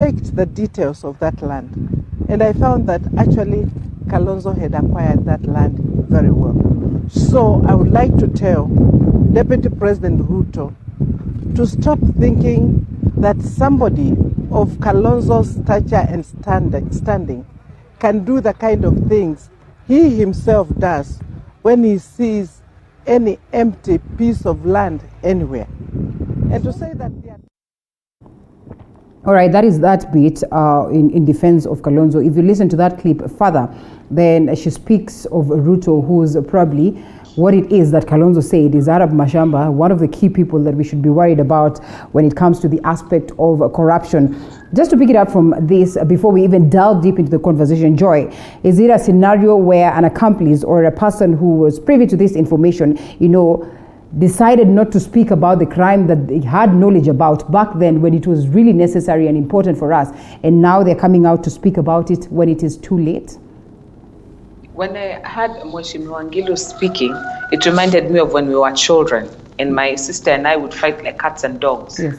checked the details of that land, and I found that actually Kalonzo had acquired that land very well. So I would like to tell Deputy President Ruto to stop thinking that somebody of Kalonzo's stature and standing can do the kind of things he himself does when he sees any empty piece of land anywhere. And to say that they are... All right, that is that bit in defense of Kalonzo. If you listen to that clip further, then she speaks of Ruto, who's probably what it is that Kalonzo said is Arab Mashamba, one of the key people that we should be worried about when it comes to the aspect of corruption. Just to pick it up from this, before we even delve deep into the conversation, Joy, is it a scenario where an accomplice or a person who was privy to this information, decided not to speak about the crime that they had knowledge about back then when it was really necessary and important for us, and now they're coming out to speak about it when it is too late? When I heard Mheshimiwa Ngilu speaking, it reminded me of when we were children, and my sister and I would fight like cats and dogs. Yes.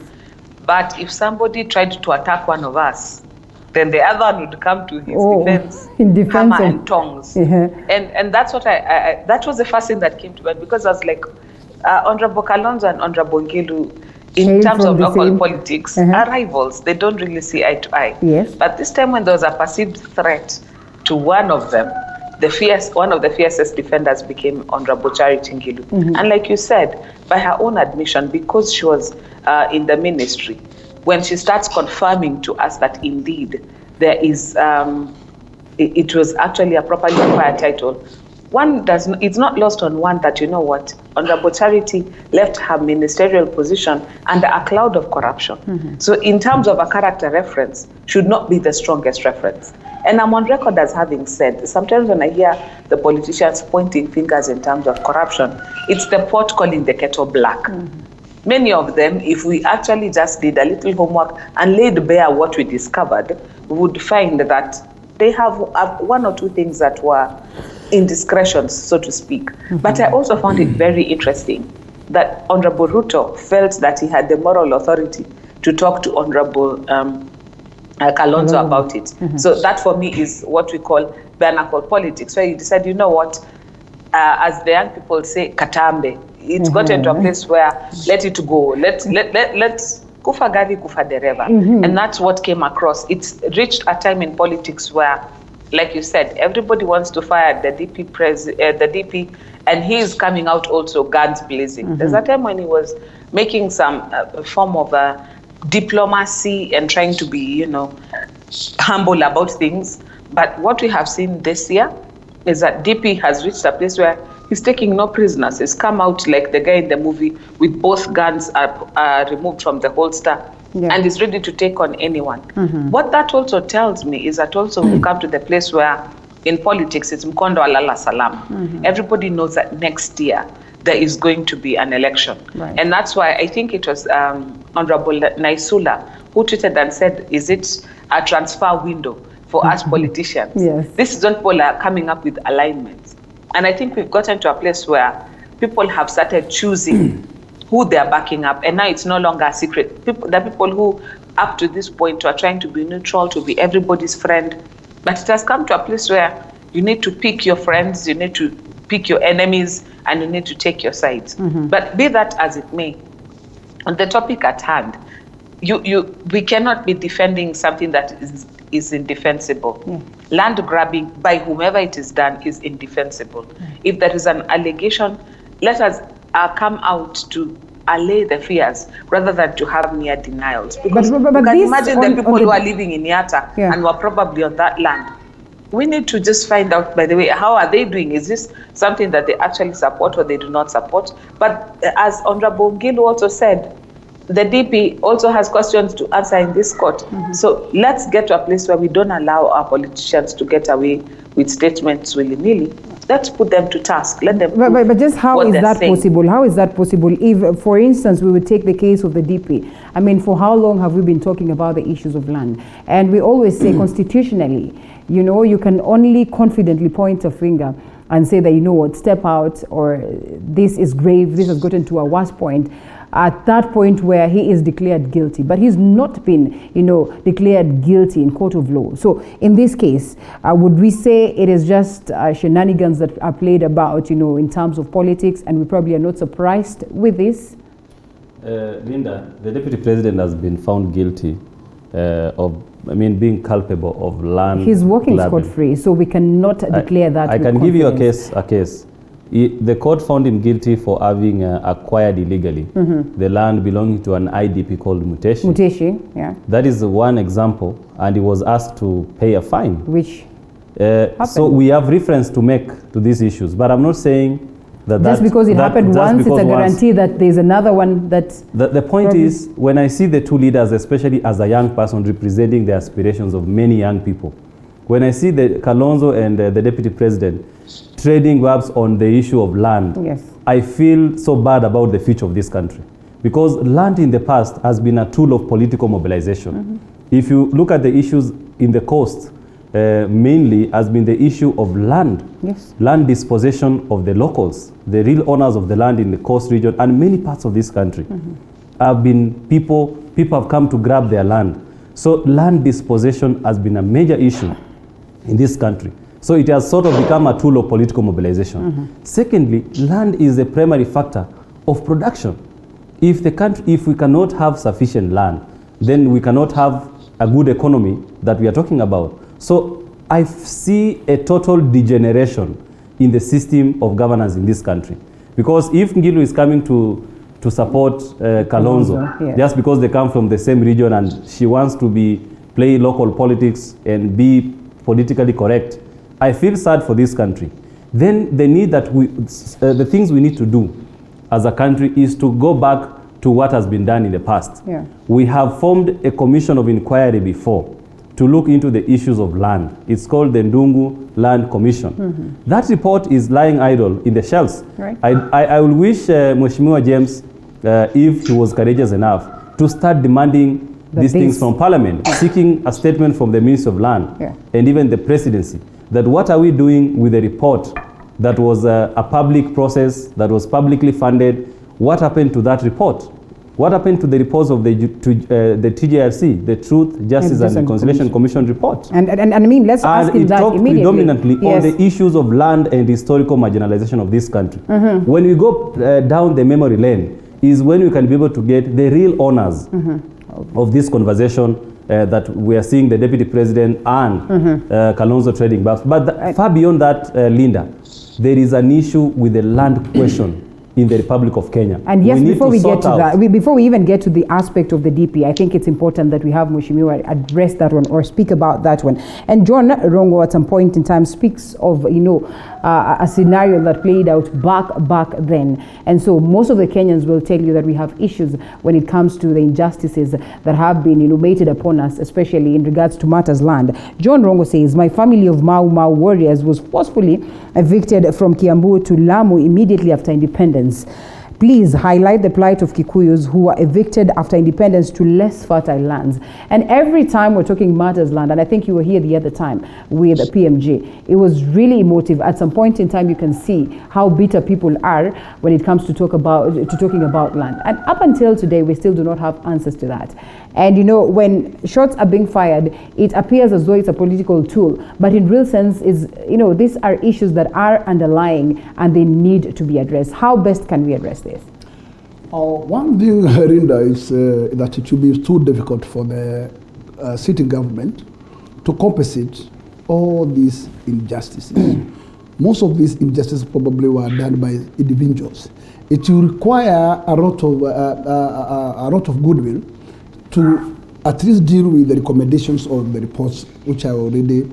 But if somebody tried to attack one of us, then the other one would come to his defense, in defense hammer and tongs. And that's what that was the first thing that came to mind, because I was like, Honorable Kalonzo and Honorable Ngilu, in terms of local politics, are rivals. They don't really see eye to eye. Yes. But this time when there was a perceived threat to one of them, one of the fiercest defenders became Honorable Charity Ngilu. And like you said, by her own admission, because she was in the ministry, when she starts confirming to us that indeed there is, it was actually a properly acquired title, it's not lost on one that, Honorable Charity left her ministerial position under a cloud of corruption. So in terms of a character reference, should not be the strongest reference. And I'm on record as having said, sometimes when I hear the politicians pointing fingers in terms of corruption, it's the pot calling the kettle black. Many of them, if we actually just did a little homework and laid bare what we discovered, we would find that they have one or two things that were indiscretions, so to speak. But I also found it very interesting that Honorable Ruto felt that he had the moral authority to talk to Honorable Kalonzo about it. So that for me is what we call bare-knuckle politics, where you decide, as the young people say, katambe. It's gotten to a place where let it go. Let's kufa gari kufa dereva. And that's what came across. It's reached a time in politics where, like you said, everybody wants to fire the DP, and he is coming out also guns blazing. There's a time when he was making some form of diplomacy and trying to be, humble about things. But what we have seen this year is that DP has reached a place where he's taking no prisoners. He's come out like the guy in the movie with both guns removed from the holster, and is ready to take on anyone. What that also tells me is that also we've come to the place where in politics it's mkondo alala salam. Everybody knows that next year there is going to be an election. And that's why I think it was Honorable Naisula who tweeted and said, is it a transfer window for us politicians? This is when people are coming up with alignments. And I think we've gotten to a place where people have started choosing who they're backing up, and now it's no longer a secret. The people who, up to this point, are trying to be neutral, to be everybody's friend. But it has come to a place where you need to pick your friends, you need to pick your enemies, and you need to take your sides. But be that as it may, on the topic at hand, we cannot be defending something that is indefensible. Land grabbing by whomever it is done is indefensible. If there is an allegation, let us come out to allay the fears rather than to have mere denials. Because you can imagine the people who are living in Yatta and were probably on that land. We need to just find out, by the way, how are they doing? Is this something that they actually support or they do not support? But as Honorable Ngilu also said, the DP also has questions to answer in this court. So let's get to a place where we don't allow our politicians to get away with statements willy-nilly. Let's put them to task. Let them. But just how is that possible? How is that possible? If, for instance, we would take the case of the DP. I mean, for how long have we been talking about the issues of land? And we always say constitutionally, you can only confidently point a finger and say that, step out, or this is grave, this has gotten to a worse point. at that point where he is declared guilty, but he's not been, declared guilty in court of law. So in this case, would we say it is just shenanigans that are played about, in terms of politics, and we probably are not surprised with this? Linda, the Deputy President has been found guilty being culpable of land. He's walking grabbing. scot-free, so we cannot declare that. I with can confidence. give you a case. The court found him guilty for having acquired illegally the land belonging to an IDP called Muteshi. Muteshi, yeah. That is one example, and he was asked to pay a fine. Which so we have reference to make to these issues, but I'm not saying that just because it happened once, it's a guarantee that there's another one that... The point is, when I see the two leaders, especially as a young person representing the aspirations of many young people, when I see the Kalonzo and the Deputy President trading verbs on the issue of land, yes, I feel so bad about the future of this country. Because land in the past has been a tool of political mobilization. If you look at the issues in the coast, mainly has been the issue of land, yes, land dispossession of the locals, the real owners of the land in the coast region and many parts of this country. Have been people have come to grab their land. So land dispossession has been a major issue in this country. So it has sort of become a tool of political mobilization. Secondly, land is a primary factor of production. If we cannot have sufficient land, then we cannot have a good economy that we are talking about. So I see a total degeneration in the system of governance in this country. Because if Ngilu is coming to support Kalonzo, yes, just because they come from the same region and she wants to play local politics and be politically correct, I feel sad for this country. Then the need that the things we need to do as a country is to go back to what has been done in the past. Yeah. We have formed a commission of inquiry before to look into the issues of land. It's called the Ndungu Land Commission. That report is lying idle in the shelves. Right. I will wish Mheshimiwa James, if he was courageous enough, to start demanding these things from Parliament, seeking a statement from the Minister of Land and even the Presidency, that what are we doing with the report that was a public process, that was publicly funded. What happened to that report? What happened to the reports of the TJRC, the Truth, Justice and Reconciliation Commission report? And I mean, let's ask him that immediately. Predominantly on the issues of land and historical marginalization of this country. When we go down the memory lane, is when we can be able to get the real owners of this conversation that we are seeing the Deputy President and Kalonzo trading buffs. But far beyond that, Linda, there is an issue with the land question in the Republic of Kenya. And yes, before we get to that, before we even get to the aspect of the DP, I think it's important that we have Mheshimiwa address that one or speak about that one. And John Rongo at some point in time speaks of, a scenario that played out back then. And so most of the Kenyans will tell you that we have issues when it comes to the injustices that have been meted upon us, especially in regards to matters land. John Rongo says, my family of Mau Mau warriors was forcefully evicted from Kiambu to Lamu immediately after independence. Please highlight the plight of Kikuyus who were evicted after independence to less fertile lands. And every time we're talking matters land, and I think you were here the other time with PMG, it was really emotive. At some point in time, you can see how bitter people are when it comes to talking about land. And up until today, we still do not have answers to that. And when shots are being fired, it appears as though it's a political tool, but in real sense is, these are issues that are underlying and they need to be addressed. How best can we address this? One thing, Rinda, is that it will be too difficult for the sitting government to compensate all these injustices. Most of these injustices probably were done by individuals. It will require a lot of goodwill to at least deal with the recommendations of the reports which are already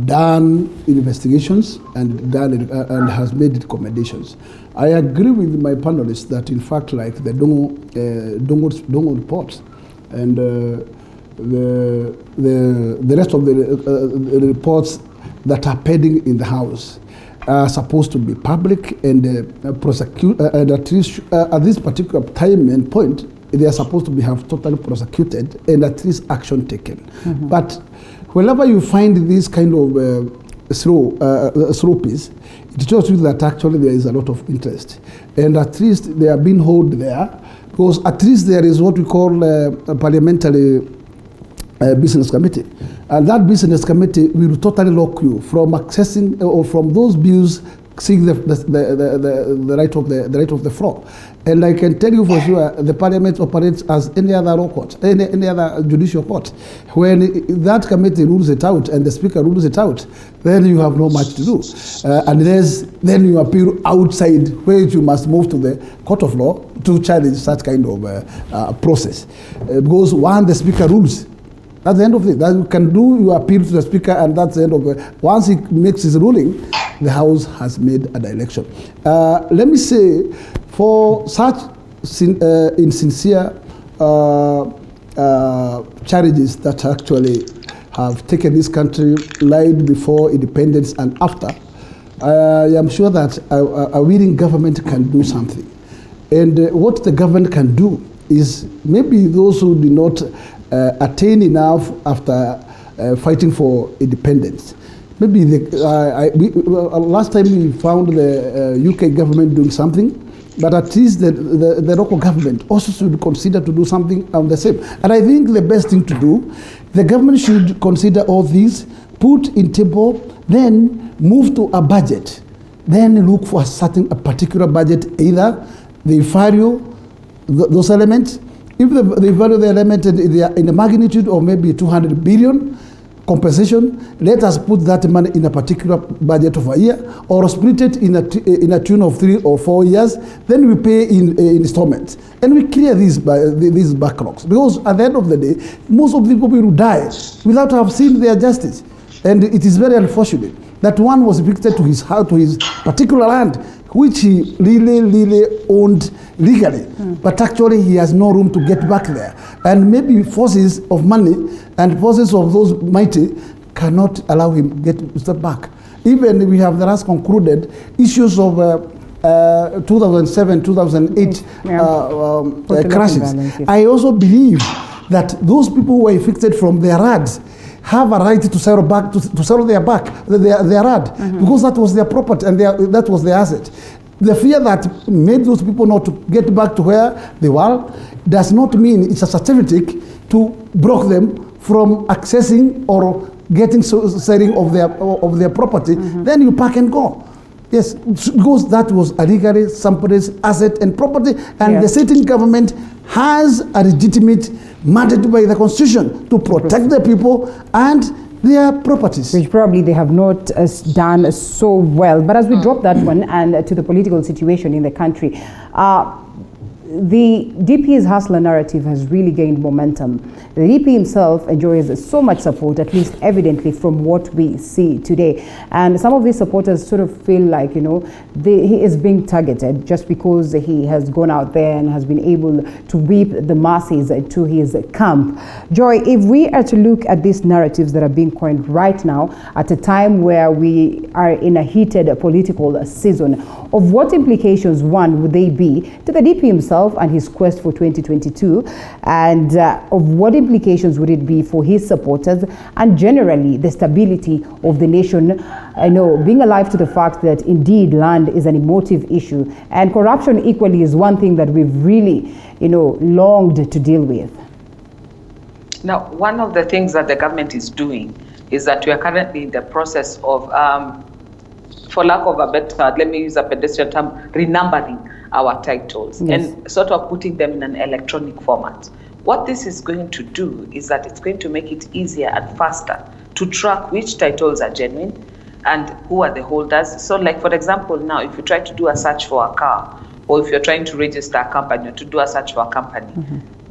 done investigations and has made recommendations. I agree with my panelists that in fact, like the Dongo reports and the rest of the reports that are pending in the House are supposed to be public and prosecute, and at least at this particular time and point, they are supposed to have totally prosecuted and at least action taken. But whenever you find this kind of slow piece, it shows you that actually there is a lot of interest. And at least they are being held there, because at least there is what we call a parliamentary business committee. And that business committee will totally lock you from accessing or from those bills seeing the right of the floor. And I can tell you for sure, the parliament operates as any other law court, any other judicial court. When that committee rules it out and the speaker rules it out, then you have not much to do. Unless then you appeal outside, where you must move to the court of law to challenge such kind of process. Because one, the speaker rules. At the end of it, that you can do, you appeal to the speaker, and that's the end of it. Once he makes his ruling, the House has made an election. Let me say, for such insincere challenges that actually have taken this country right before independence and after, I am sure that a willing government can do something. And what the government can do is maybe those who did not attain enough after fighting for independence. Maybe last time we found the UK government doing something, but at least the local government also should consider to do something on the same. And I think the best thing to do, the government should consider all these, put in table, then move to a budget, then look for a particular budget, either they value those elements. If they value the element in the magnitude of maybe 200 billion compensation, let us put that money in a particular budget of a year, or split it in a tune of 3 or 4 years. Then we pay in installments, and we clear these backlogs. Because at the end of the day, most of the people will die without have seen their justice, and it is very unfortunate that one was evicted to his house, to his particular land, which he really owned legally, but actually he has no room to get back there. And maybe forces of money and forces of those mighty cannot allow him get step back. Even we have the last concluded issues of 2007, 2008 crashes. Violence, yes. I also believe that those people who were evicted from their RADs have a right to sell back to sell their RAD, because that was their property and that was their asset. The fear that made those people not to get back to where they were does not mean it's a certificate to block them from accessing or getting selling of their property. Then you pack and go. Yes, because that was illegally somebody's asset and property, and the sitting government has a legitimate mandate by the Constitution to protect the people and their properties. Which probably they have not done so well. But as we drop that one and to the political situation in the country, the DP's hustler narrative has really gained momentum. The DP himself enjoys so much support, at least evidently from what we see today. And some of these supporters sort of feel like, he is being targeted just because he has gone out there and has been able to whip the masses to his camp. Joy, if we are to look at these narratives that are being coined right now at a time where we are in a heated political season, of what implications, one, would they be to the DP himself and his quest for 2022, and of what implications would it be for his supporters and generally the stability of the nation? I know, being alive to the fact that indeed land is an emotive issue, and corruption equally is one thing that we've really, longed to deal with. Now, one of the things that the government is doing is that we are currently in the process of, for lack of a better, let me use a pedestrian term, renumbering our titles and sort of putting them in an electronic format. What this is going to do is that it's going to make it easier and faster to track which titles are genuine and who are the holders. So like, for example, now if you try to do a search for a car, or if you're trying to register a company or to do a search for a company,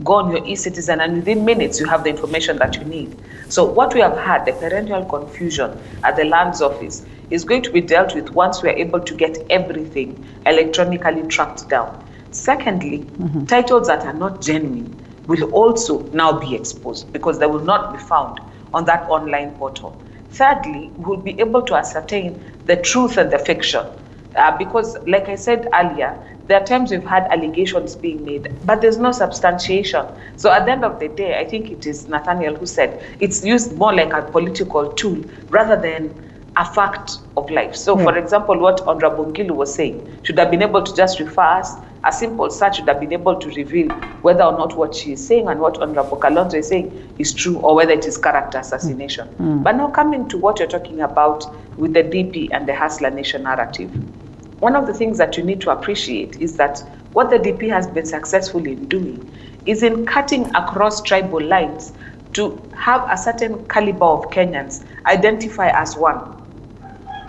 go on your eCitizen and within minutes you have the information that you need. So what we have had, the perennial confusion at the lands office, is going to be dealt with once we are able to get everything electronically tracked down. Secondly, titles that are not genuine will also now be exposed because they will not be found on that online portal. Thirdly, we'll be able to ascertain the truth and the fiction. Because like I said earlier, there are times we've had allegations being made, but there's no substantiation. So at the end of the day, I think it is Nathaniel who said it's used more like a political tool rather than a fact of life. So, Yeah. for example, what Honorable Ngilu was saying should have been able to just refer us. A simple search should have been able to reveal whether or not what she is saying and what Honorable Kalonzo is saying is true, or whether it is character assassination. But now coming to what you're talking about with the DP and the Hustler Nation narrative, one of the things that you need to appreciate is that what the DP has been successful in doing is in cutting across tribal lines to have a certain caliber of Kenyans identify as one.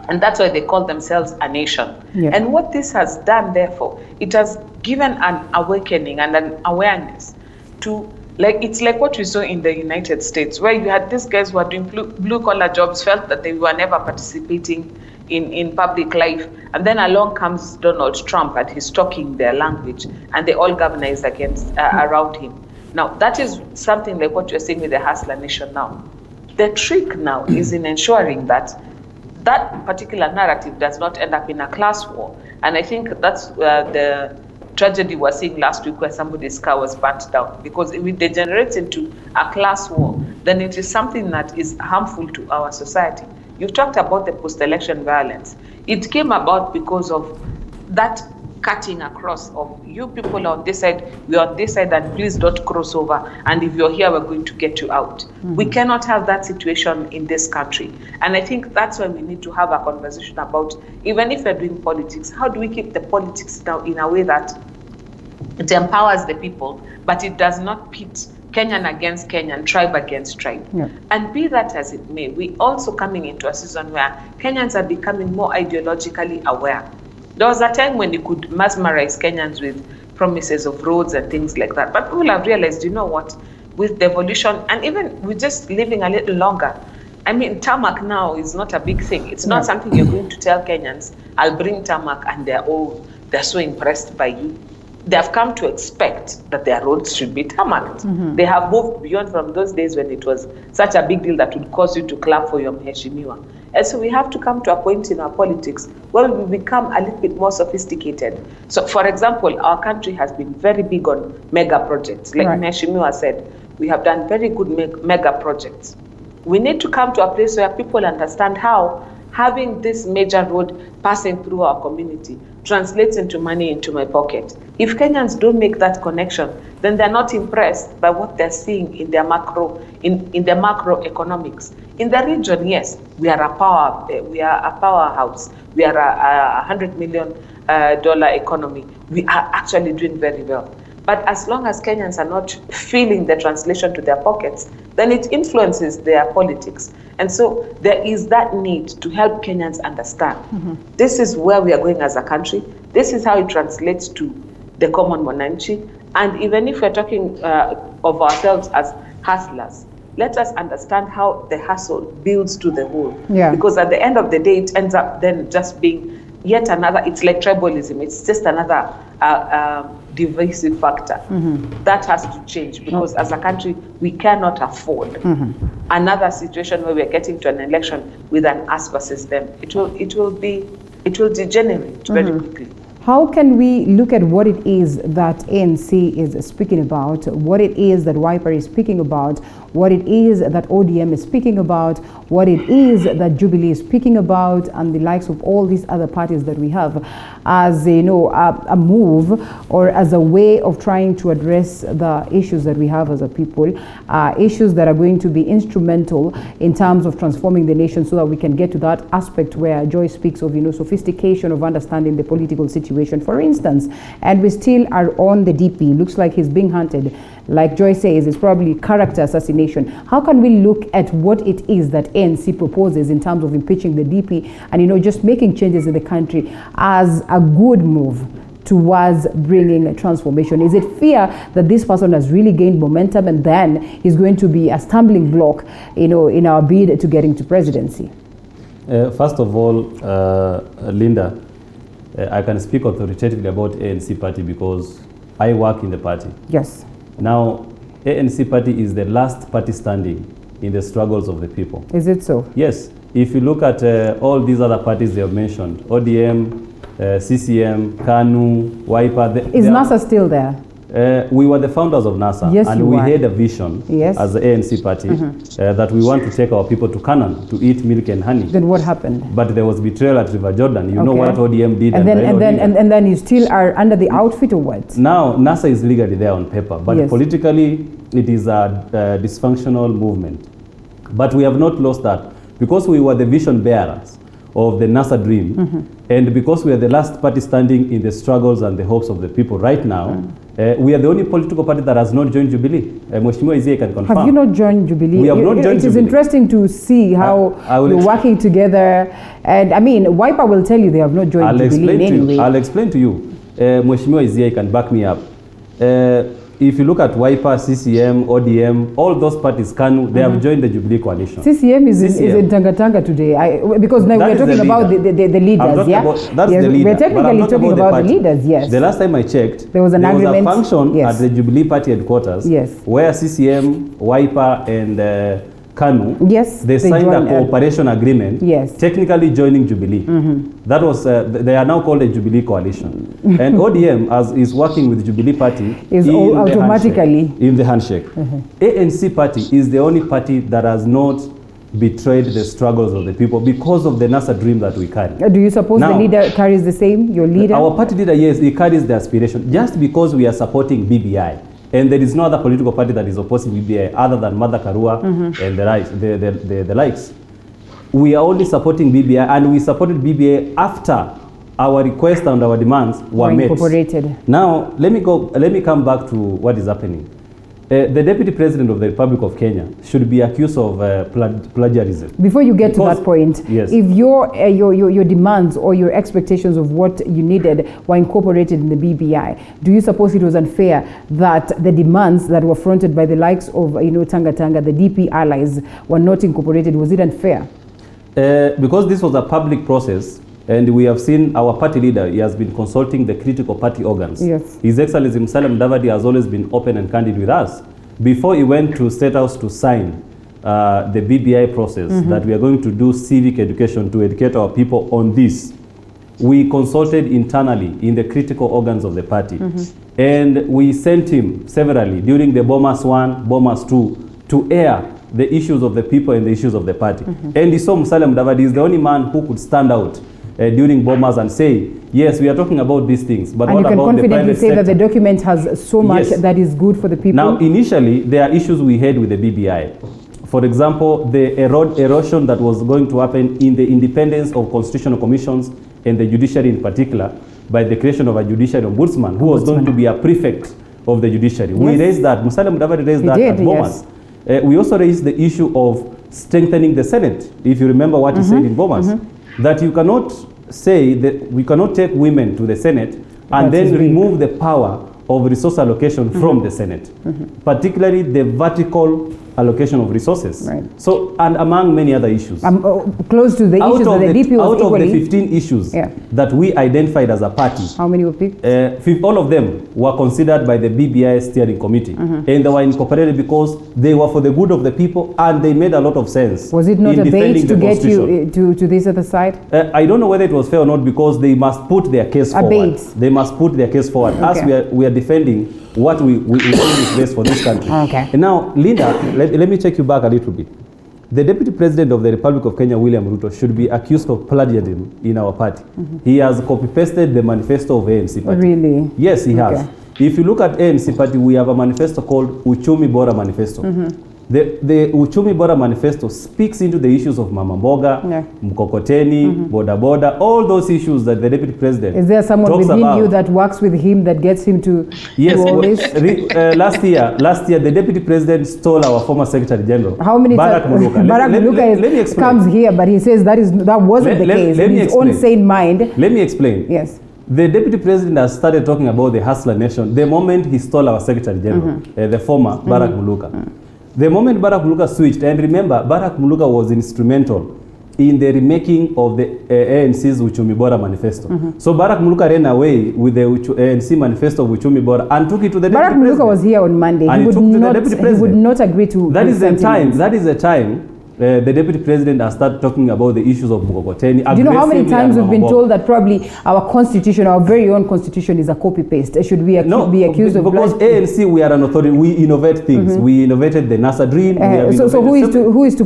And that's why they call themselves a nation. Yeah. And what this has done, therefore, it has given an awakening and an awareness to, like, it's like what we saw in the United States, where you had these guys who are doing blue-collar jobs, felt that they were never participating in public life. And then along comes Donald Trump and he's talking their language, and they all galvanize against around him. Now, that is something like what you're saying with the Hustler Nation now. The trick now is in ensuring that that particular narrative does not end up in a class war. And I think that's the tragedy we're seeing last week, where somebody's car was burnt down. Because if it degenerates into a class war, then it is something that is harmful to our society. You've talked about the post-election violence. It came about because of that cutting across of, you people are on this side, we're on this side, and please don't cross over. And if you're here, we're going to get you out. We cannot have that situation in this country. And I think that's why we need to have a conversation about, even if we're doing politics, how do we keep the politics now in a way that it empowers the people, but it does not pit Kenyan against Kenyan, tribe against tribe. Yeah. And be that as it may, we also coming into a season where Kenyans are becoming more ideologically aware. There was a time when you could mesmerize Kenyans with promises of roads and things like that. But people have realized, you know what, with devolution and even with just living a little longer, I mean, tarmac now is not a big thing. It's not something you're going to tell Kenyans, I'll bring tarmac, and they're so impressed by you. They have come to expect that their roads should be tarmacked. They have moved beyond from those days when it was such a big deal that would cause you to clap for your mheshimiwa. And so we have to come to a point in our politics where we become a little bit more sophisticated. So, for example, our country has been very big on mega projects. Like Mheshimiwa said, we have done very good mega projects. We need to come to a place where people understand how having this major road passing through our community translates into money into my pocket. If Kenyans don't make that connection, then they're not impressed by what they're seeing in their macro economics. In the region, yes, we are a powerhouse. We are a $100 million economy. We are actually doing very well. But as long as Kenyans are not feeling the translation to their pockets, then it influences their politics. And so there is that need to help Kenyans understand. This is where we are going as a country. This is how it translates to the common mwananchi. And even if we're talking of ourselves as hustlers, let us understand how the hustle builds to the whole. Yeah. Because at the end of the day, it ends up then just being yet another, it's like tribalism. It's just another divisive factor. That has to change, because as a country, we cannot afford another situation where we're getting to an election with an us versus them. It will degenerate very quickly. How can we look at what it is that ANC is speaking about, what it is that Wiper is speaking about, what it is that ODM is speaking about, what it is that Jubilee is speaking about, and the likes of all these other parties that we have, as a move or as a way of trying to address the issues that we have as a people, issues that are going to be instrumental in terms of transforming the nation, so that we can get to that aspect where Joy speaks of sophistication of understanding the political situation, for instance. And we still are on the DP. Looks like he's being hunted. Like Joy says, it's probably character assassination. How can we look at what it is that ANC proposes in terms of impeaching the DP and just making changes in the country as a good move towards bringing a transformation? Is it fear that this person has really gained momentum and then he's going to be a stumbling block, in our bid to getting to presidency? First of all, Linda, I can speak authoritatively about ANC party because I work in the party. Yes. Now, ANC party is the last party standing in the struggles of the people. Is it so? Yes. If you look at all these other parties they have mentioned, ODM, CCM, KANU, Wiper. Is NASA still there? We were the founders of NASA, Yes, and you we were. had a vision Yes. as the ANC party that we want to take our people to Canaan to eat milk and honey. Then what happened? But there was betrayal at River Jordan. You know Okay. what ODM did, And then Raila and then Odinga. and then you still are under the outfit or what? Now NASA is legally there on paper, but Yes. politically it is a dysfunctional movement. But we have not lost that because we were the vision bearers of the NASA dream, and because we are the last party standing in the struggles and the hopes of the people right now. We are the only political party that has not joined Jubilee. Mheshimiwa Izie can confirm. Have you not joined Jubilee? We have not joined It is Jubilee. interesting to see how I will you're working together. And I mean, Wiper will tell you they have not joined I'll Jubilee explain in to any way. you. I'll explain to you. Mheshimiwa Izie can back me up. If you look at Wiper, CCM, ODM, all those parties, KANU, they have joined the Jubilee coalition. CCM is CCM. in Tanga today. Because now That we're is the talking about leader. the I'm leaders, talking yeah? about- that's Yes, the leader. we're but I'm technically talking talking about the party. leaders, yes. The last time I checked, There was an agreement. a function Yes. at the Jubilee Party headquarters Yes. where CCM, Wiper, and KANU, Yes, they they signed a joined, cooperation agreement, yes. technically joining Jubilee. That was, they are now called a Jubilee coalition. And ODM is working with Jubilee Party Is in all the automatically. handshake, in the handshake. ANC Party is the only party that has not betrayed the struggles of the people because of the NASA dream that we carry. Do you suppose Now- the leader carries the same, your leader? Our party leader, yes, he carries the aspiration. Just because we are supporting BBI, and there is no other political party that is opposing BBI other than Mother Karua and the likes. We are only supporting BBI, and we supported BBI after our request and our demands were met. Incorporated. Now, let me come back to what is happening. The Deputy President of the Republic of Kenya should be accused of plagiarism. Before you get Because- to that point, yes. if your demands or your expectations of what you needed were incorporated in the BBI, do you suppose it was unfair that the demands that were fronted by the likes of Tanga, the DP allies, were not incorporated? Was it unfair? Because this was a public process, and we have seen our party leader, he has been consulting the critical party organs. Yes. His Excellency Musalia Mudavadi has always been open and candid with us. Before he went to State House to sign the BBI process, that we are going to do civic education to educate our people on this, we consulted internally in the critical organs of the party. And we sent him severally during the Bomas 1, Bomas 2, to air the issues of the people and the issues of the party. And he saw Musalia Mudavadi is the only man who could stand out during Bomas and say, yes, we are talking about these things, but And what you can about the confidently private say that the sector? document has so much Yes. that is good for the people. Now, initially, there are issues we had with the BBI. For example, the erosion that was going to happen in the independence of constitutional commissions and the judiciary in particular by the creation of a judiciary ombudsman who was going to be a prefect of the judiciary. We Yes. raised that. Musalia Mudavadi raised He that did, at Bomas. We also raised the issue of strengthening the Senate. If you remember what he said in Bomas, that you cannot say that we cannot take women to the Senate and That is then weak. remove the power of resource allocation from the Senate, particularly the vertical allocation of resources. Right. So, and among many other issues. Close to the out issues of that the DP was out of the equally. 15 issues Yeah. that we identified as a party, How many were picked? all of them were considered by the BBI steering committee, and they were incorporated because they were for the good of the people and they made a lot of sense. Was it not in a defending bait to the get Constitution. you to this other side? I don't know whether it was fair or not because they must put their case A forward. bait. They must put their case forward. As Okay. we are defending what we think is best for this country. Okay. And now, Linda, let me take you back a little bit. The Deputy President of the Republic of Kenya, William Ruto, should be accused of plagiarism in our party. He has copy-pasted the manifesto of ANC party. Really? Yes, he has. Okay. If you look at ANC party, we have a manifesto called Uchumi Bora Manifesto. The Uchumi Bora Manifesto speaks into the issues of Mama Mboga, Yeah. Mkokoteni, Boda Boda, all those issues that the Deputy President Is there someone talks within about. you that works with him that gets him to Yes, do all well, this? last year, the Deputy President stole our former Secretary General, How many Barack times Muluka. Barack Let me Muluka explain. comes here, but he says that wasn't the case. Let In me his own explain. sane mind. Let me explain. Yes. The Deputy President has started talking about the hustler nation the moment he stole our Secretary General, the former Barack Muluka. The moment Barack Muluka switched, and remember, Barack Muluka was instrumental in the remaking of the ANC's Uchumi Bora Manifesto. So Barack Muluka ran away with the ANC manifesto of Uchumi Bora and took it to the Barack Deputy President. Muluka was here on Monday. And He he would took to the not. Deputy He would President. not agree to. That his is the time. sentiments. That is the time the deputy president has started talking about the issues of Mugogoteni. Do you know how many times we've been told that probably our constitution, our very own constitution, is a copy-paste? Should we be accused of because ANC, we are an authority, we innovate things. We innovated the NASA dream. So who is to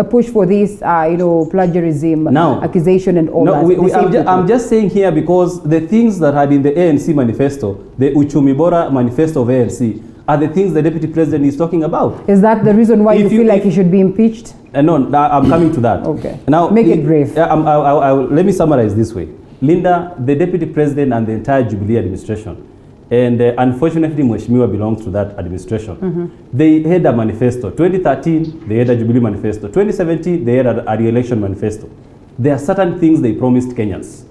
push for this, plagiarism accusation and all that? I'm just saying here because the things that had in the ANC manifesto, the Uchumi Bora manifesto of ANC, are the things the deputy president is talking about. Is that the reason why you feel like he should be impeached? No, I'm coming to that. Okay. Now, make it brief. Let me summarize this way. Linda, the deputy president and the entire Jubilee administration, and unfortunately Mheshimiwa belongs to that administration, they had a manifesto. 2013, they had a Jubilee manifesto. 2017, they had a re-election manifesto. There are certain things they promised Kenyans.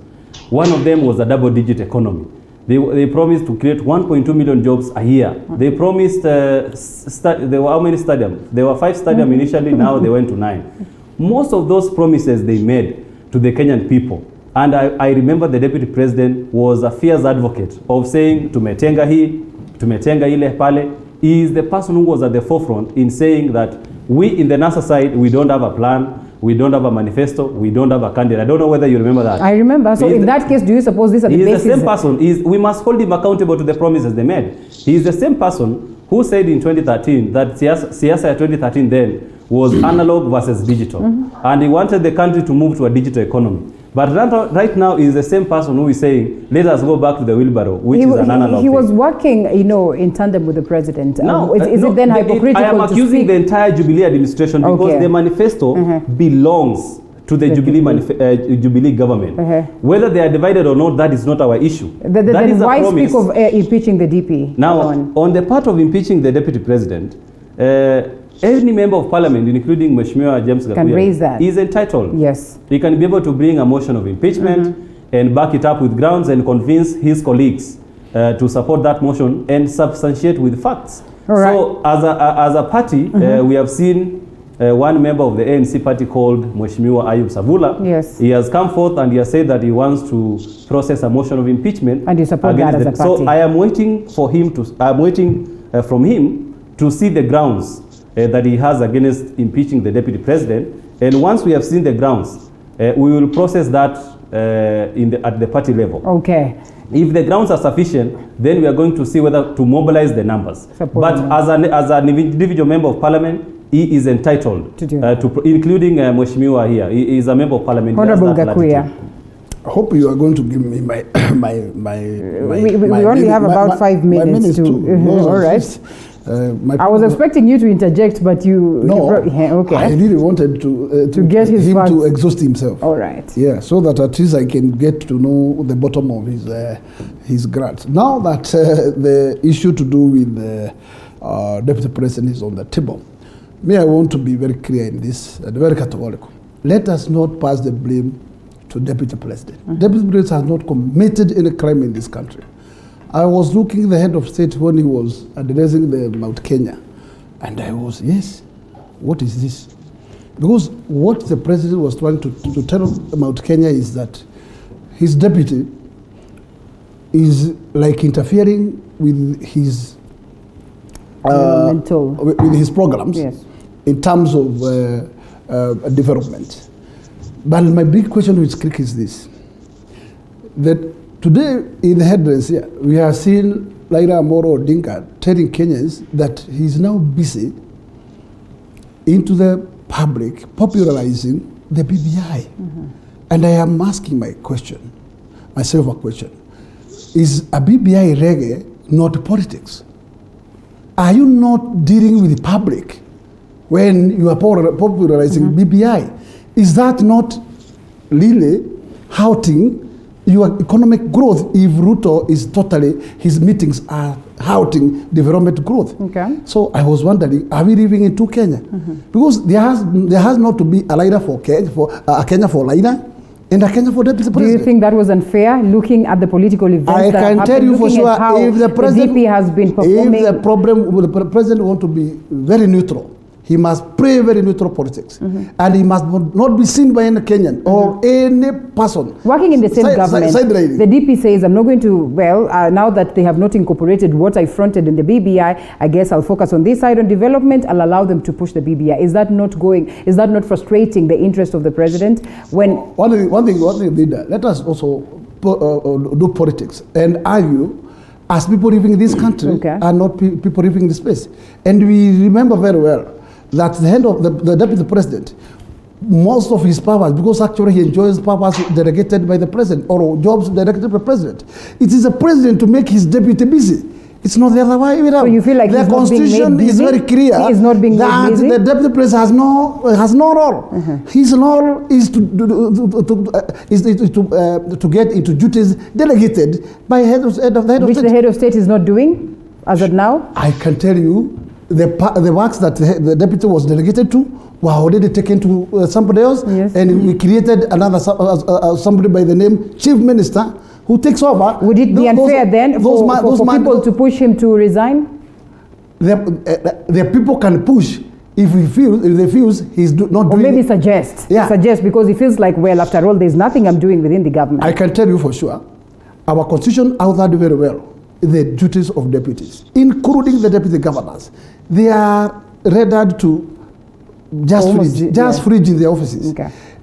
One of them was a double-digit economy. They promised to create 1.2 million jobs a year. They promised, there were how many stadiums? There were 5 stadiums initially, now they went to 9. Most of those promises they made to the Kenyan people. And I remember the deputy president was a fierce advocate of saying, tumetenga hii, tumetenga ile pale. He is the person who was at the forefront in saying that we in the NASA side, we don't have a plan. We don't have a manifesto. We don't have a candidate. I don't know whether you remember that. I remember. So in that case, do you suppose these are the basis? He is the same person. We must hold him accountable to the promises they made. He is the same person who said in 2013 that Siasa 2013 then was analog versus digital. And he wanted the country to move to a digital economy. But right now is the same person who is saying, let us go back to the wheelbarrow, which is an analog He was working, in tandem with the president. No, is it then hypocritical I am accusing the entire Jubilee administration because the manifesto belongs to the Jubilee government. Whether they are divided or not, that is not our issue. Then why speak of impeaching the DP? Now, on the part of impeaching the deputy president, any member of parliament, including Mheshimiwa James Gakuya, is entitled. Yes. He can be able to bring a motion of impeachment and back it up with grounds and convince his colleagues to support that motion and substantiate with facts. So as a party, we have seen one member of the ANC party called Mheshimiwa Ayub Savula. Yes. He has come forth and he has said that he wants to process a motion of impeachment. And you support that as a party. So I am waiting for him from him to see the grounds that he has against impeaching the deputy president, and once we have seen the grounds, we will process that at the party level. Okay. If the grounds are sufficient, then we are going to see whether to mobilize the numbers. But as an individual member of parliament, he is entitled to do including Mheshimiwa here. He is a member of parliament. Honorable Gakuya. I hope you are going to give me my we only have about 5 minutes to. All right. I was expecting you to interject, but you... No, okay. I really wanted to get him to exhaust himself. All right. Yeah, so that at least I can get to know the bottom of his grant. Now that the issue to do with the deputy president is on the table, I want to be very clear in this, very categorical. Let us not pass the blame to deputy president. Deputy president has not committed any crime in this country. I was looking at the head of state when he was addressing the Mount Kenya, and I was, yes, what is this? Because what the president was trying to tell Mount Kenya is that his deputy is like interfering with his programs in terms of development. But my big question with Crick is this, that today, in the headlines here, we have seen Raila Amolo Odinga telling Kenyans that he's now busy into the public popularizing the BBI. And I am asking myself a question. Is a BBI reggae not politics? Are you not dealing with the public when you are popularizing BBI? Is that not really hurting your economic growth if Ruto is his meetings are hurting development growth? Okay. So I was wondering, are we living in two Kenya? Because there has not to be a Kenya for Raila and a Kenya for deputy president. Do you think that was unfair, looking at the political events I can tell you for sure, if the president DP has been performing... If the president want to be very neutral, He must play very neutral politics. And he must not be seen by any Kenyan or any person. Working in the same government, the DP says, I'm not going to, now that they have not incorporated what I fronted in the BBI, I guess I'll focus on this side on development. I'll allow them to push the BBI. Is that not frustrating the interest of the president? When One thing, leader, let us also do politics and argue as people living in this country are not people living in this space. And we remember very well that the head of the deputy president, most of his powers, because actually he enjoys powers delegated by the president or jobs delegated by the president. It is the president to make his deputy busy. It's not the other way around. So you feel like the constitution is very clear that the deputy president has no role. His role is to get into duties delegated by the head of state. Which the head of state is not doing as of now? I can tell you the works that the deputy was delegated to were already taken to somebody else, and we created another somebody by the name Chief Minister who takes over. Would it be unfair then for people to push him to resign? The people can push if they feel he's not doing. Or maybe suggest, because he feels like, well, after all, there's nothing I'm doing within the government. I can tell you for sure, our constitution outlined very well the duties of deputies, including the deputy governors. They are rendered to just fridge in the offices.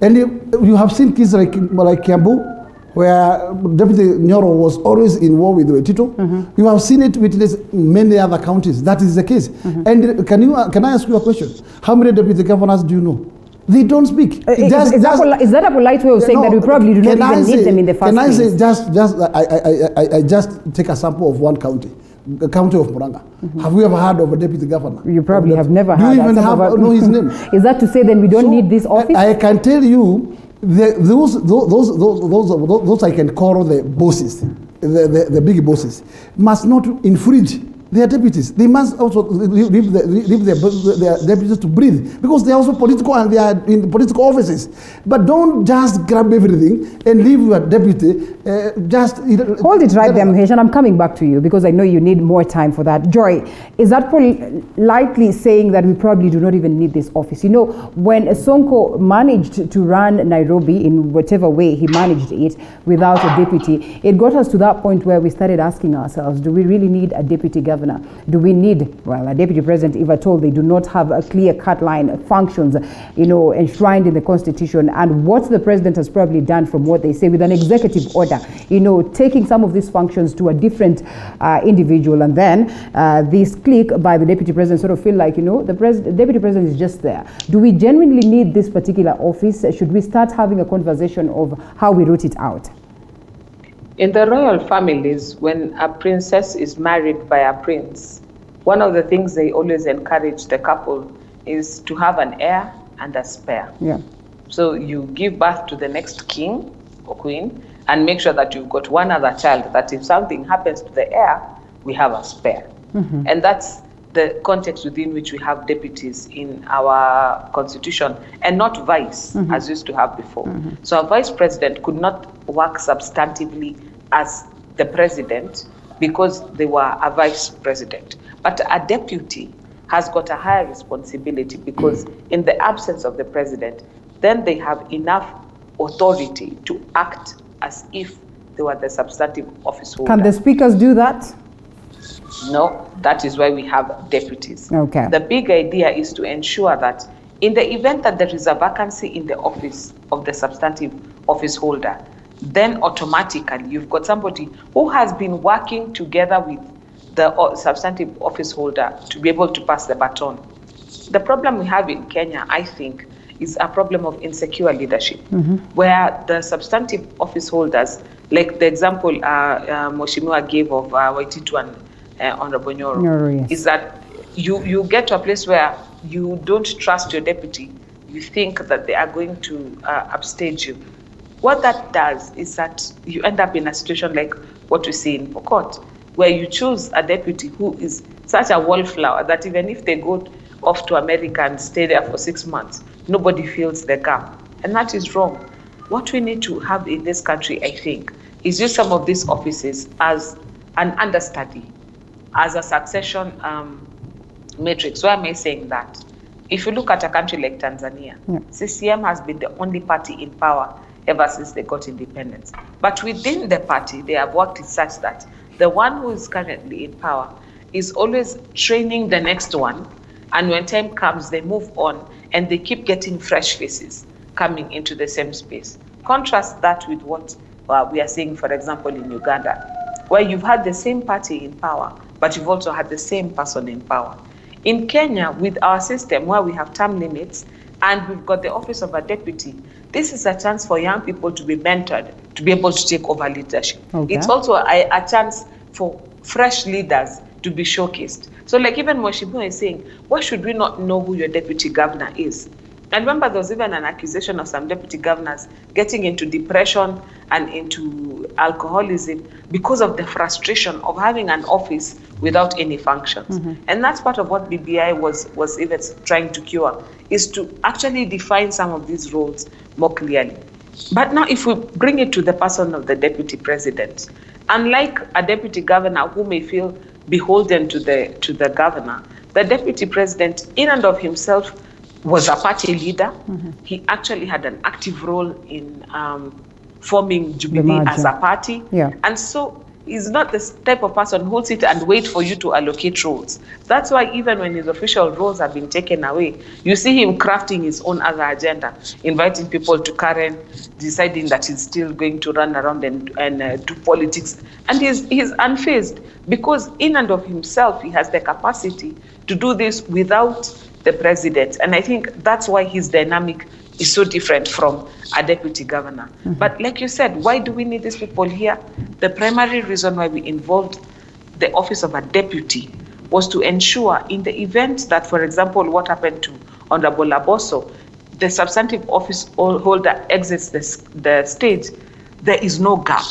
And you have seen cases like Kiambu, where Deputy Nyoro was always in war with Wetito. You have seen it witness many other counties. That is the case. And can I ask you a question? How many deputy governors do you know? They don't speak. Is that a polite way of saying that we probably do not even need them in the first place? Can I say I just take a sample of one county, the county of Muranga. Have we ever heard of a deputy governor? You probably have never heard. Do you even know his name? Is that to say then we don't need this office? I can tell you, those I can call the bosses, the big bosses, must not infringe their deputies. They must also leave their deputies to breathe, because they are also political and they are in political offices. But don't just grab everything and leave your deputy Hold it right there, Mahesh, and I'm coming back to you because I know you need more time for that. Joy, is that politely saying that we probably do not even need this office? You know, when Sonko managed to run Nairobi in whatever way he managed it without a deputy, it got us to that point where we started asking ourselves, do we really need a deputy governor? Do we need, well, a deputy president, if at all they do not have a clear-cut line of functions, you know, enshrined in the constitution, and what the president has probably done from what they say with an executive order, you know, taking some of these functions to a different individual, and then this clique by the deputy president sort of feel like, you know, the deputy president is just there. Do we genuinely need this particular office? Should we start having a conversation of how we root it out? In the royal families, when a princess is married by a prince, one of the things they always encourage the couple is to have an heir and a spare. Yeah. So you give birth to the next king or queen and make sure that you've got one other child, that if something happens to the heir, we have a spare. Mm-hmm. And that's the context within which we have deputies in our constitution, and not vice, mm-hmm. as used to have before. Mm-hmm. So a vice president could not work substantively as the president because they were a vice president. But a deputy has got a higher responsibility because in the absence of the president, then they have enough authority to act as if they were the substantive office holder. Can the speakers do that? No, that is why we have deputies. Okay. The big idea is to ensure that in the event that there is a vacancy in the office of the substantive office holder, then automatically you've got somebody who has been working together with the substantive office holder to be able to pass the baton. The problem we have in Kenya, I think, is a problem of insecure leadership, mm-hmm. where the substantive office holders, like the example Mheshimiwa gave of Waititu and Honorable Nyoro, yes. is that you get to a place where you don't trust your deputy. You think that they are going to upstage you. What that does is that you end up in a situation like what we see in Pokot, where you choose a deputy who is such a wallflower that even if they go off to America and stay there for 6 months, nobody feels the gap. And that is wrong. What we need to have in this country, I think, is use some of these offices as an understudy, as a succession matrix. Why am I saying that? if you look at a country like Tanzania, CCM has been the only party in power ever since they got independence. But within the party, they have worked it such that the one who is currently in power is always training the next one, and when time comes, they move on, and they keep getting fresh faces coming into the same space. Contrast that with what we are seeing, for example, in Uganda, where you've had the same party in power, but you've also had the same person in power. In Kenya, with our system where we have term limits and we've got the office of a deputy, this is a chance for young people to be mentored, to be able to take over leadership. Okay. It's also a chance for fresh leaders to be showcased. So like even Mheshimiwa is saying, why should we not know who your deputy governor is? And remember, there was even an accusation of some deputy governors getting into depression and into alcoholism because of the frustration of having an office without any functions. And that's part of what BBI was even trying to cure, is to actually define some of these roles more clearly. But now if we bring it to the person of the deputy president, unlike a deputy governor who may feel beholden to the governor, the deputy president in and of himself was a party leader. He actually had an active role in forming Jubilee as a party. And so he's not the type of person who will sit and wait for you to allocate roles. That's why even when his official roles have been taken away, you see him crafting his own other agenda, inviting people to Karen, deciding that he's still going to run around and do politics. And he's unfazed, because in and of himself, he has the capacity to do this without the president. And I think that's why his dynamic is so different from a deputy governor. But like you said, why do we need these people here? The primary reason why we involved the office of a deputy was to ensure in the event that, for example, what happened to Honorable Laboso, the substantive office holder exits the stage, there is no gap.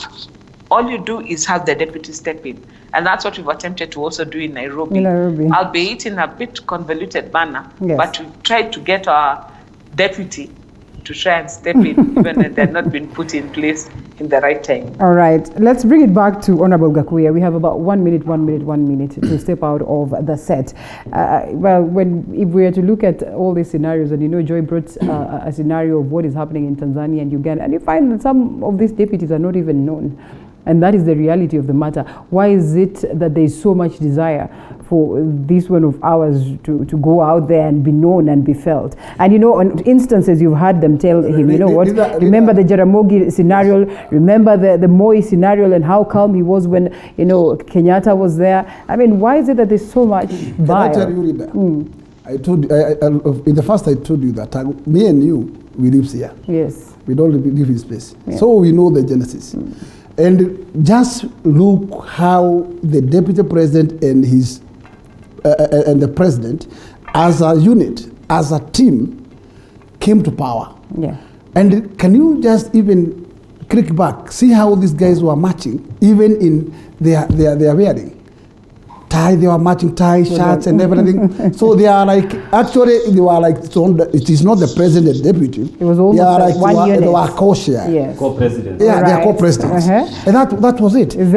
All you do is have the deputy step in. And that's what we've attempted to also do in Nairobi. Albeit in a bit convoluted manner, but we've tried to get our deputy to try and step in, even when they're not been put in place in the right time. All right, let's bring it back to Honorable Gakuya. We have about 1 minute to step out of the set. Well, if we were to look at all these scenarios, and you know, Joy brought a scenario of what is happening in Tanzania and Uganda, and you find that some of these deputies are not even known. And that is the reality of the matter. Why is it that there is so much desire for this one of ours to go out there and be known and be felt? And you know, on instances you've had them tell him, you know what, remember the Jaramogi scenario, remember the Moi scenario and how calm he was when, you know, Kenyatta was there. I mean, why is it that there's so much bile? Can I tell you, Rita? I told in the first I told you that me and you, we live here. Yes. We don't live in this place. So we know the genesis. And just look how the deputy president and his and the president, as a unit, as a team, came to power. And can you just even click back, see how these guys were marching, even in their wearing tie, they were matching tie, shirts, and everything. So they are like, actually, they were like, it is not the president deputy. It was almost like one unit. They were co-share. Co-presidents. Yeah, they are co-presidents. And that was it. And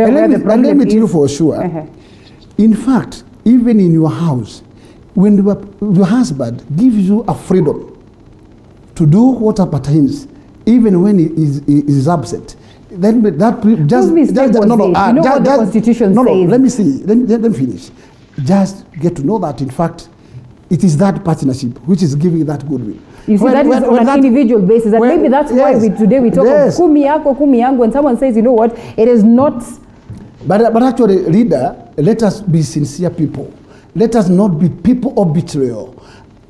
let me tell you for sure. In fact, even in your house, when your husband gives you a freedom to do what pertains, even when he is absent, then that just no, you know what the Constitution says. Let me see. Let me finish. Just get to know that, in fact, it is that partnership which is giving that goodwill. You see, that is on an individual basis, and maybe that's why today we talk of kumi yako, kumi yangu, when someone says, you know what, it is not. But actually, leader, let us be sincere people. Let us not be people of betrayal.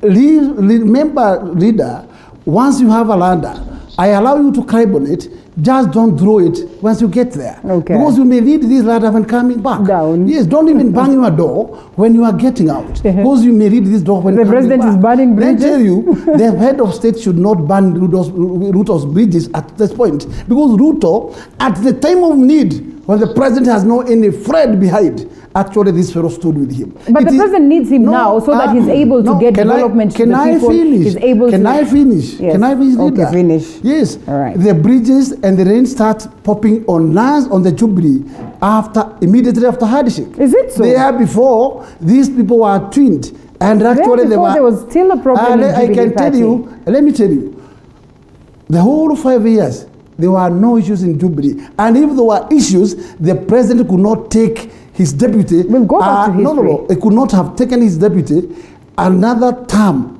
Remember, leader, once you have a lander, I allow you to climb on it. Just don't throw it once you get there. Okay. Because you may need this ladder when coming back. Down. Yes, don't even bang your door when you are getting out. Because you may need this door when the president is burning bridges. Let me tell you, the head of state should not ban Ruto's bridges at this point. Because Ruto, at the time of need, when the president has no any friend behind, actually this fellow stood with him. But the president needs him now so that he's able to get development to the people. Can I finish? Yes. Can I finish? Okay, finish. Yes. All right. The bridges and the rain starts popping on the Jubilee immediately after hardship. Is it so? There before, these people were twinned And actually there was still a problem in I can tell you, let me tell you, the whole 5 years, there were no issues in Jubilee. And if there were issues, the president could not take his deputy. We'll go back to history. No, he could not have taken his deputy another term.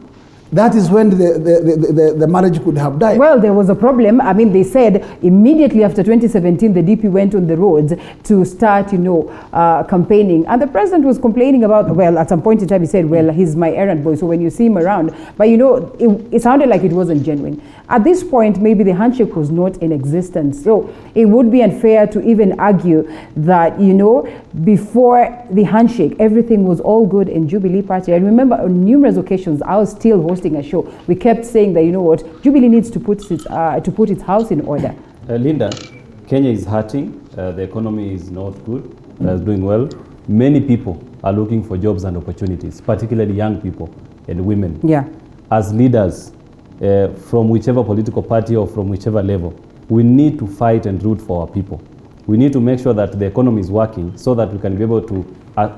That is when the marriage could have died. Well, there was a problem. I mean, they said immediately after 2017, the DP went on the roads to start, campaigning. And the president was complaining about, well, at some point in time, he said, well, he's my errand boy, so when you see him around. But, it sounded like it wasn't genuine. At this point, maybe the handshake was not in existence. So it would be unfair to even argue that, before the handshake, everything was all good in Jubilee Party. I remember on numerous occasions, I was still hosting a show. We kept saying that, Jubilee needs to put its house in order. Linda, Kenya is hurting. The economy is not good. It's doing well. Many people are looking for jobs and opportunities, particularly young people and women. Yeah. As leaders, from whichever political party or from whichever level, we need to fight and root for our people. We need to make sure that the economy is working so that we can be able to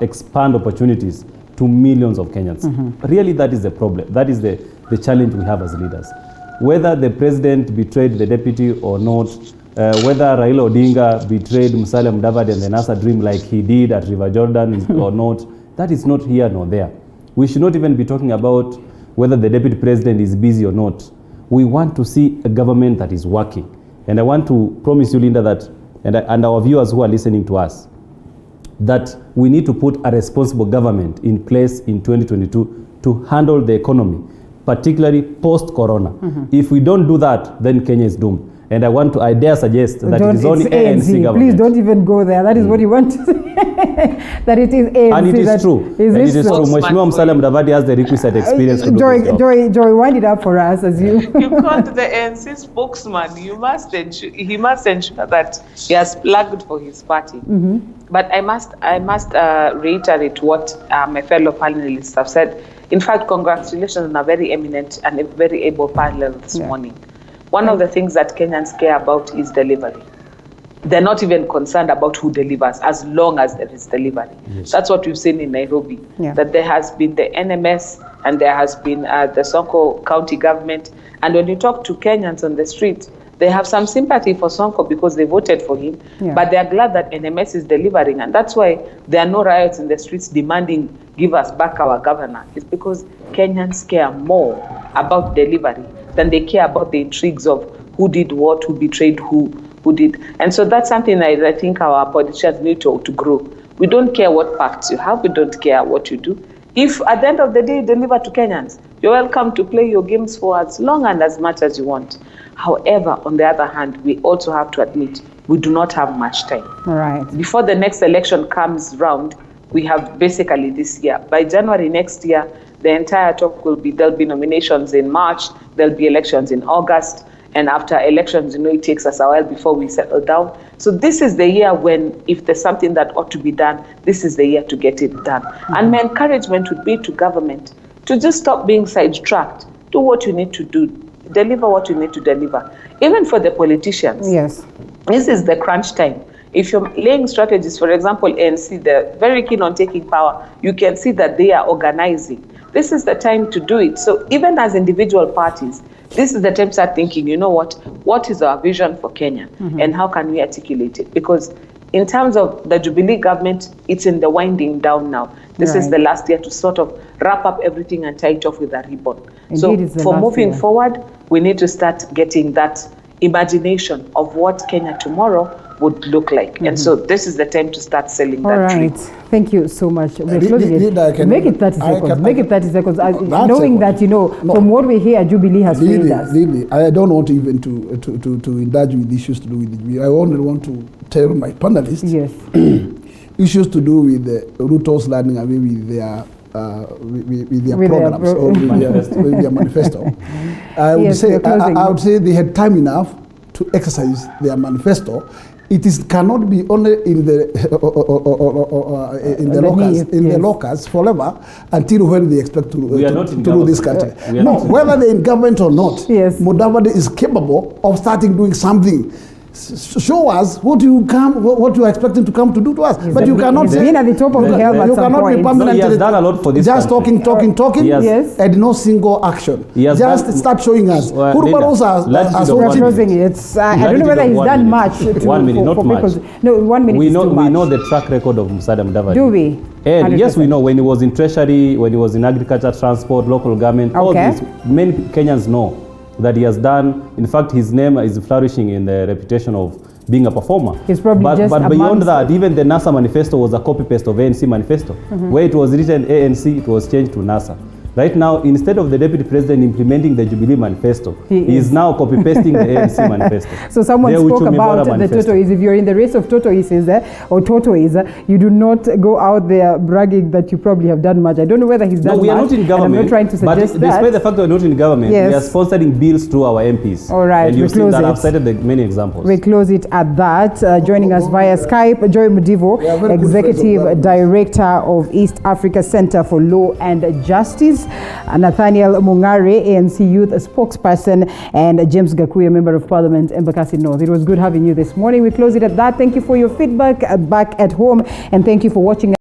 expand opportunities to millions of Kenyans. Really, that is the problem. That is the challenge we have as leaders. Whether the president betrayed the deputy or not, whether Raila Odinga betrayed Musalia Mudavadi and the NASA dream like he did at River Jordan or not, that is not here nor there. We should not even be talking about whether the deputy president is busy or not. We want to see a government that is working. And I want to promise you, Linda, that, and our viewers who are listening to us, that we need to put a responsible government in place in 2022 to handle the economy, particularly post-corona. If we don't do that, then Kenya is doomed. And I dare suggest that it is only ANC government. Please don't even go there. That is what you want to say. That it is ANC. And it is true. Is and it is true. true. Mheshimiwa Musalia Mudavadi has the requisite experience to do this job. Joy, wind it up for us as you... You called the ANC spokesman. He must ensure that he has plugged for his party. But I must reiterate what my fellow panelists have said. In fact, congratulations on a very eminent and a very able panel this morning. One of the things that Kenyans care about is delivery. They're not even concerned about who delivers, as long as there is delivery. Yes. That's what we've seen in Nairobi, that there has been the NMS and there has been the Sonko county government. And when you talk to Kenyans on the street, they have some sympathy for Sonko because they voted for him, but they are glad that NMS is delivering. And that's why there are no riots in the streets demanding, give us back our governor. It's because Kenyans care more about delivery than they care about the intrigues of who did what, who betrayed who did. And so that's something I think our politicians need to grow. We don't care what facts you have, we don't care what you do. If at the end of the day you deliver to Kenyans, you're welcome to play your games for as long and as much as you want. However, on the other hand, we also have to admit we do not have much time. Right. Before the next election comes round, we have basically this year. By January next year, the entire talk there'll be nominations in March, there'll be elections in August, and after elections, it takes us a while before we settle down. So this is the year when, if there's something that ought to be done, this is the year to get it done. And my encouragement would be to government to just stop being sidetracked. Do what you need to do. Deliver what you need to deliver. Even for the politicians. Yes. This is the crunch time. If you're laying strategies, for example, ANC, they're very keen on taking power. You can see that they are organizing. This is the time to do it. So even as individual parties, this is the time to start thinking, what is our vision for Kenya and how can we articulate it? Because in terms of the Jubilee government, it's in the winding down now. This is the last year to sort of wrap up everything and tie it off with a ribbon. Indeed, so for moving forward, we need to start getting that imagination of what Kenya tomorrow would look like. And so this is the time to start selling that dream. All right. Thank you so much. We're closing it. Make it 30 seconds. Make it 30 seconds. Knowing that, from what we hear, Jubilee has failed us. Really, I don't want even to indulge with issues to do with Jubilee. I only want to tell my panelists issues to do with Ruto's landing away with their programs or with their manifesto. I would say they had time enough to exercise their manifesto. It cannot be only in the locals forever until when they expect to rule this country. No, whether they're in government or not, Mudavadi is capable of starting doing something. Show us what you are expecting to come to do to us. But you cannot He's been at the top of the hill at you some cannot be point. permanently. No, he has done a lot for this just country. talking, Yes. and no single action. He has Just done- start showing us. Linda, Kurubaros are latitude so of We're one cheap. closing it. I don't know whether he's done much. To, 1 minute, not for much. people's- No, 1 minute We is know, too we much. know the track record of Musada Mudavadi. Do we? And yes, 100%. we know when he was in Treasury, when he was in agriculture, transport, local government, all Okay. these, many Kenyans know that he has done. In fact, his name is flourishing in the reputation of being a performer. He's probably but, just but beyond amongst- that, even the NASA manifesto was a copy-paste of ANC manifesto. Where it was written ANC, it was changed to NASA. Right now, instead of the deputy president implementing the Jubilee manifesto, he is now copy-pasting the ANC manifesto. So someone The spoke Uchumi about Bora the manifesto. tortoise. If you're in the race of tortoises or tortoise, you do not go out there bragging that you probably have done much. I don't know whether he's done No, we much. are not in and government. I'm not trying to suggest but that. despite the fact that we're not in government, Yes. we are sponsoring bills through our MPs. All right, and we you've seen close that. it. I've cited many examples. We close it at that. Joining us via Skype, Joy Mudivo, We are very good friends of Executive government. Director of East Africa Center for Law and Justice, Nathaniel Mungare, ANC Youth Spokesperson, and James Gakuya, Member of Parliament, Embakasi North. It was good having you this morning. We close it at that. Thank you for your feedback back at home, and thank you for watching.